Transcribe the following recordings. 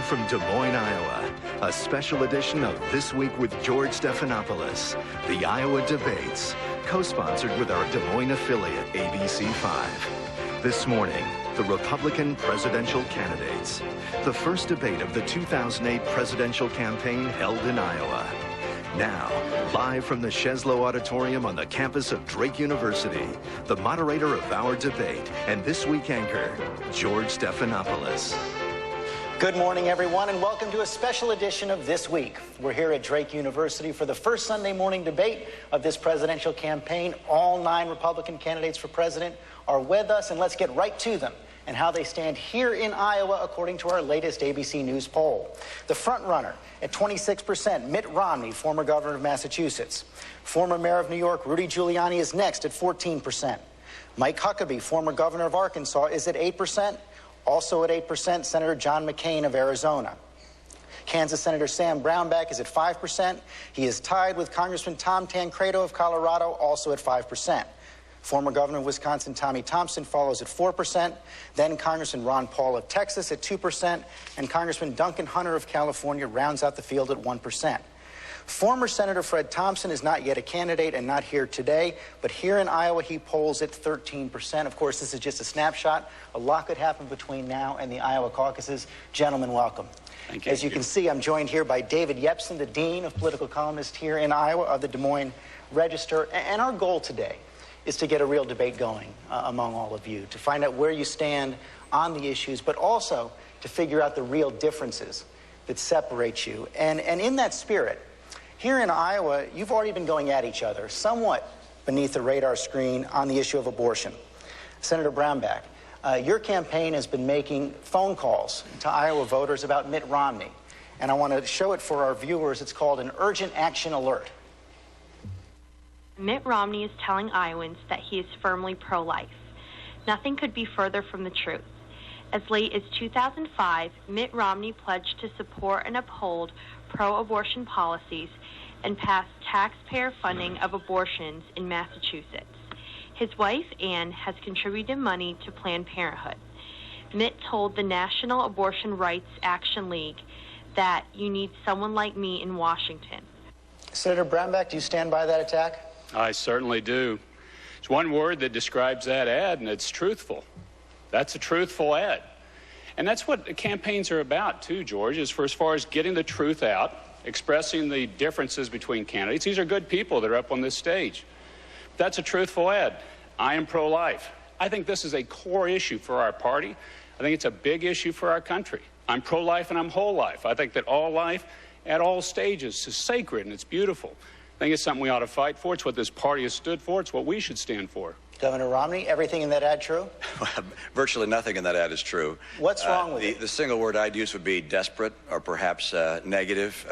Live from Des Moines, Iowa, a special edition of This Week with George Stephanopoulos, the Iowa Debates, co-sponsored with our Des Moines affiliate, ABC5. This morning, the Republican presidential candidates. The first debate of the 2008 presidential campaign held in Iowa. Now, live from the Sheslow Auditorium on the campus of Drake University, the moderator of our debate and This Week anchor, George Stephanopoulos. Good morning, everyone, and welcome to a special edition of This Week. We're here at Drake University for the first Sunday morning debate of this presidential campaign. All 9 Republican candidates for president are with us, and let's get right to them and how they stand here in Iowa according to our latest ABC News poll. The front runner at 26%, Mitt Romney, former governor of Massachusetts. Former mayor of New York, Rudy Giuliani, is next at 14%. Mike Huckabee, former governor of Arkansas, is at 8%. Also at 8%, Senator John McCain of Arizona. Kansas Senator Sam Brownback is at 5%. He is tied with Congressman Tom Tancredo of Colorado, also at 5%. Former Governor of Wisconsin Tommy Thompson follows at 4%. Then Congressman Ron Paul of Texas at 2%. And Congressman Duncan Hunter of California rounds out the field at 1%. Former Senator Fred Thompson is not yet a candidate and not here today, but here in Iowa he polls at 13%. Of course, this is just a snapshot. A lot could happen between now and the Iowa caucuses. Gentlemen, welcome. Thank you. As you can see, I'm joined here by David Yepsen, the Dean of Political Columnists here in Iowa of the Des Moines Register. And our goal today is to get a real debate going among all of you, to find out where you stand on the issues, but also to figure out the real differences that separate you. And in that spirit, here in Iowa, you've already been going at each other, somewhat beneath the radar screen, on the issue of abortion. Senator Brownback, your campaign has been making phone calls to Iowa voters about Mitt Romney. And I want to show it for our viewers. It's called an urgent action alert. Mitt Romney is telling Iowans that he is firmly pro-life. Nothing could be further from the truth. As late as 2005, Mitt Romney pledged to support and uphold pro-abortion policies and pass taxpayer funding of abortions in Massachusetts. His wife, Ann, has contributed money to Planned Parenthood. Mitt told the National Abortion Rights Action League that you need someone like me in Washington. Senator Brownback, do you stand by that attack? I certainly do. It's one word that describes that ad, and it's truthful. That's a truthful ad. And that's what the campaigns are about, too, George, is for as far as getting the truth out, expressing the differences between candidates. These are good people that are up on this stage. That's a truthful ad. I am pro-life. I think this is a core issue for our party. I think it's a big issue for our country. I'm pro-life and I'm whole life. I think that all life at all stages is sacred and it's beautiful. I think it's something we ought to fight for. It's what this party has stood for. It's what we should stand for. Governor Romney, everything in that ad true? Virtually nothing in that ad is true. What's wrong with it? The single word I'd use would be desperate or perhaps negative.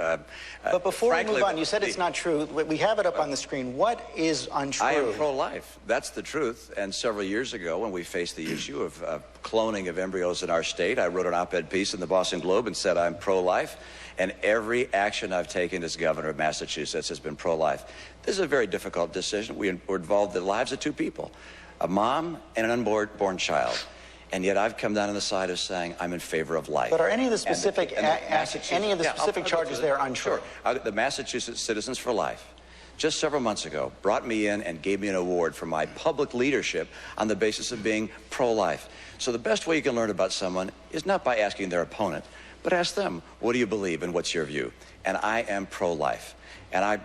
But before we move on, you said it's not true. We have it up on the screen. What is untrue? I am pro-life. That's the truth. And several years ago, when we faced the issue of cloning of embryos in our state, I wrote an op-ed piece in the Boston Globe and said I'm pro-life. And every action I've taken as governor of Massachusetts has been pro-life. This is a very difficult decision. We're involved in the lives of 2 people, a mom and an unborn child. And yet I've come down on the side of saying I'm in favor of life. But are any of the specific charges there untrue? Sure. The Massachusetts Citizens for Life, just several months ago, brought me in and gave me an award for my public leadership on the basis of being pro-life. So the best way you can learn about someone is not by asking their opponent, but ask them, what do you believe and what's your view? And I am pro-life. And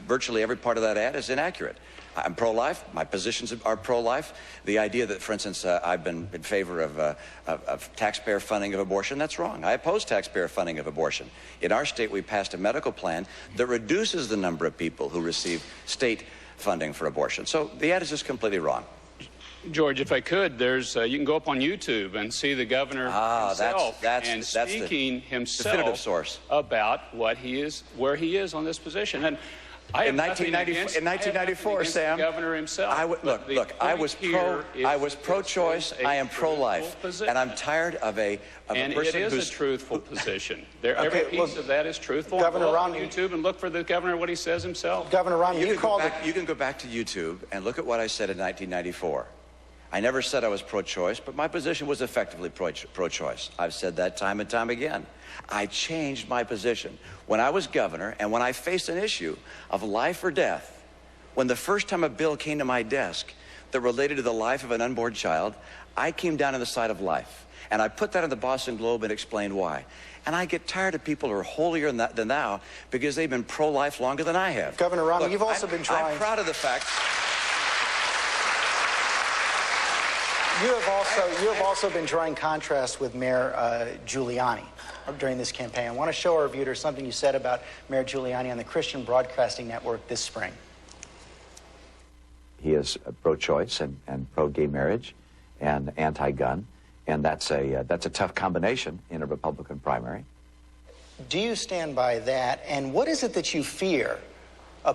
virtually every part of that ad is inaccurate. I'm pro-life. My positions are pro-life. The idea that, for instance, I've been in favor of taxpayer funding of abortion, that's wrong. I oppose taxpayer funding of abortion. In our state, we passed a medical plan that reduces the number of people who receive state funding for abortion. So the ad is just completely wrong. George, if I could, there's you can go up on YouTube and see the governor himself speaking definitive source about what he is, where he is on this position. And I in 1994, Sam, the governor himself. I was pro-choice. I am pro-life, and I'm tired of a person who's... And it is a truthful position. Every piece of that is truthful. Governor Romney, on YouTube and look for the governor what he says himself. Governor Romney, you can go back to YouTube and look at what I said in 1994. I never said I was pro-choice, but my position was effectively pro-choice. I've said that time and time again. I changed my position when I was governor and when I faced an issue of life or death. When the first time a bill came to my desk that related to the life of an unborn child, I came down on the side of life. And I put that in the Boston Globe and explained why. And I get tired of people who are holier than thou because they've been pro-life longer than I have. Governor Romney, Look, you've also been trying... I'm proud of the fact... You have also been drawing contrast with Mayor Giuliani during this campaign. I want to show our viewers something you said about Mayor Giuliani on the Christian Broadcasting Network this spring. He is pro-choice and pro-gay marriage and anti-gun, and that's a tough combination in a Republican primary. Do you stand by that? And what is it that you fear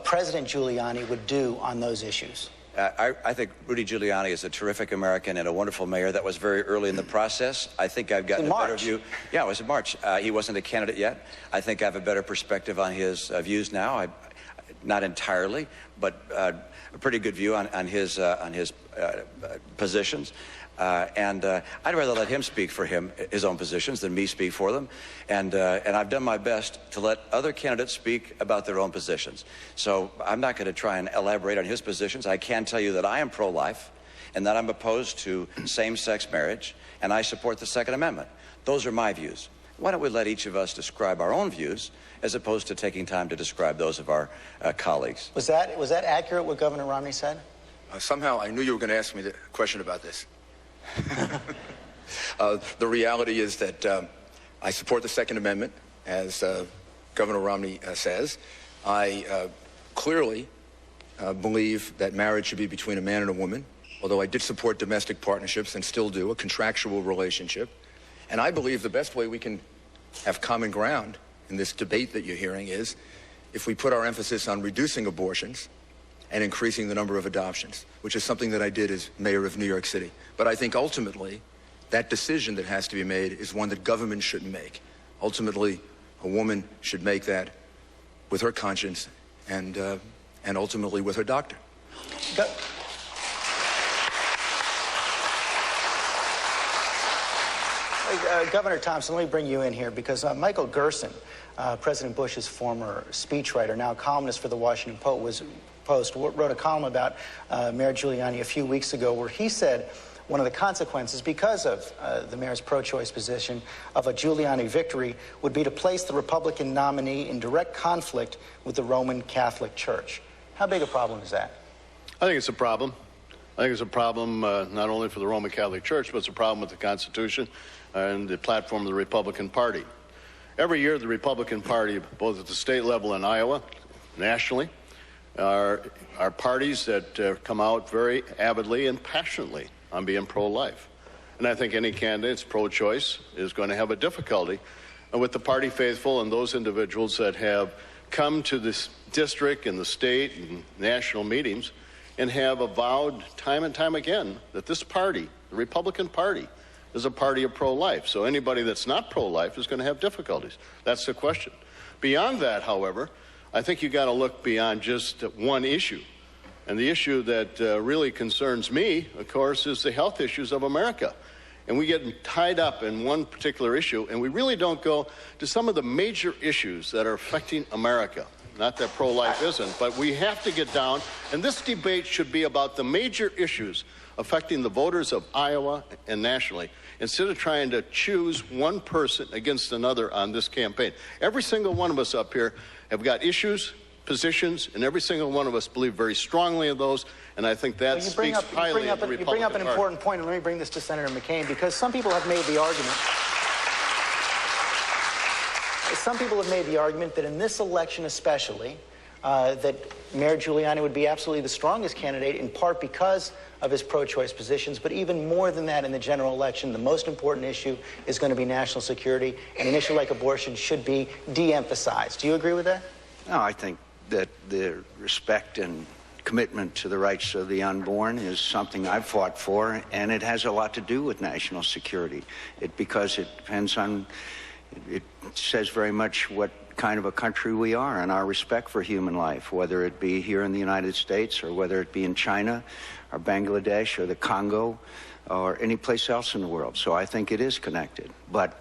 President Giuliani would do on those issues? I think Rudy Giuliani is a terrific American and a wonderful mayor. That was very early in the process. I think I've gotten a better view. Yeah, it was in March. He wasn't a candidate yet. I think I have a better perspective on his views now. Not entirely, but a pretty good view on his positions. And I'd rather let him speak for his own positions than me speak for them. And I've done my best to let other candidates speak about their own positions. So I'm not going to try and elaborate on his positions. I can tell you that I am pro-life and that I'm opposed to same-sex marriage, and I support the Second Amendment. Those are my views. Why don't we let each of us describe our own views as opposed to taking time to describe those of our colleagues? Was that accurate, what Governor Romney said? Somehow I knew you were going to ask me the question about this. The reality is that I support the Second Amendment, as Governor Romney says. I clearly believe that marriage should be between a man and a woman, although I did support domestic partnerships and still do, a contractual relationship. And I believe the best way we can have common ground in this debate that you're hearing is if we put our emphasis on reducing abortions and increasing the number of adoptions, which is something that I did as mayor of New York City. But I think ultimately, that decision that has to be made is one that government shouldn't make. Ultimately, a woman should make that with her conscience and ultimately with her doctor. Governor Thompson, let me bring you in here because Michael Gerson, President Bush's former speechwriter, now columnist for the Washington Post, wrote a column about Mayor Giuliani a few weeks ago where he said one of the consequences, because of the mayor's pro-choice position, of a Giuliani victory would be to place the Republican nominee in direct conflict with the Roman Catholic Church. How big a problem is that? I think it's a problem. I think it's a problem not only for the Roman Catholic Church, but it's a problem with the Constitution and the platform of the Republican Party. Every year, the Republican Party, both at the state level in Iowa, nationally, are parties that come out very avidly and passionately on being pro-life. And I think any candidate that's pro-choice is going to have a difficulty with the party faithful and those individuals that have come to this district and the state and national meetings and have avowed time and time again that this party, the Republican Party, is a party of pro-life. So anybody that's not pro-life is going to have difficulties. That's the question. Beyond that, however, I think you got to look beyond just one issue. And the issue that really concerns me, of course, is the health issues of America. And we get tied up in one particular issue, and we really don't go to some of the major issues that are affecting America. Not that pro-life isn't, but we have to get down, and this debate should be about the major issues affecting the voters of Iowa and nationally, instead of trying to choose one person against another on this campaign. Every single one of us up here have got issues, positions, and every single one of us believe very strongly in those, and I think that speaks highly of the Republican Party. You bring up an important point, and let me bring this to Senator McCain, because some people have made the argument that in this election especially, that Mayor Giuliani would be absolutely the strongest candidate, in part because of his pro-choice positions, but even more than that in the general election, the most important issue is going to be national security, and an issue like abortion should be de-emphasized. Do you agree with that? No, I think that the respect and commitment to the rights of the unborn is something I've fought for, and it has a lot to do with national security. Because it depends on, It says very much what kind of a country we are and our respect for human life, whether it be here in the United States or whether it be in China or Bangladesh or the Congo or any place else in the world. So I think it is connected. But